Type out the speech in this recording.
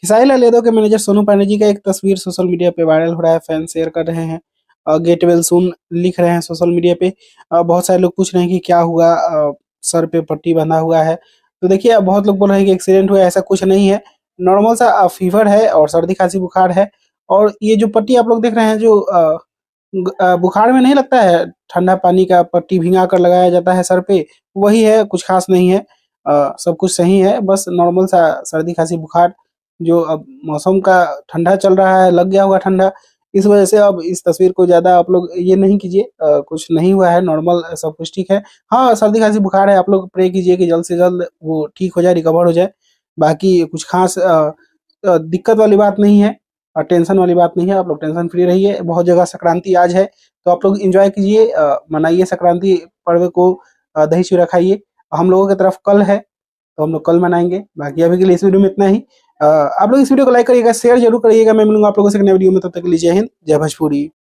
खेसारी लाल यादव के मैनेजर सोनू पांडे जी का एक तस्वीर सोशल मीडिया पे वायरल हो रहा है, फैन शेयर कर रहे हैं। गेट वेल सून लिख रहे हैं सोशल मीडिया पे। बहुत सारे लोग पूछ रहे हैं कि क्या हुआ, सर पे पट्टी बंधा हुआ है। तो देखिए, बहुत लोग बोल रहे हैं कि एक्सीडेंट हुआ है, ऐसा कुछ नहीं है। नॉर्मल सा फीवर है और सर्दी खांसी बुखार है। और ये जो पट्टी आप लोग देख रहे हैं, जो बुखार में नहीं लगता है, ठंडा पानी का पट्टी भिंगा कर लगाया जाता है सर पे, वही है, कुछ खास नहीं है। सब कुछ सही है, बस नॉर्मल सा सर्दी खांसी बुखार, जो अब मौसम का ठंडा चल रहा है, लग गया होगा ठंडा, इस वजह से अब इस तस्वीर को ज़्यादा आप लोग ये नहीं कीजिए। कुछ नहीं हुआ है, नॉर्मल सब कुछ ठीक है। हाँ, सर्दी खांसी बुखार है, आप लोग प्रे कीजिए कि जल्द से जल्द वो ठीक हो जाए, रिकवर हो जाए। बाकी कुछ खास दिक्कत वाली बात नहीं है और टेंशन वाली बात नहीं है। आप लोग टेंशन फ्री रहिए। बहुत जगह संक्रांति आज है, तो आप लोग एंजॉय कीजिए, मनाइए संक्रांति पर्व को, दही चूड़ा खाइए। हम लोगों की तरफ कल है, तो हम लोग कल मनाएंगे। बाकी अभी के लिए इस वीडियो में इतना ही। आप लोग इस वीडियो को लाइक करिएगा, शेयर जरूर करिएगा। मैं मिलूंगा आप लोगों से एक नए वीडियो में, तब तक के लिए जय हिंद, जय भोजपुरी।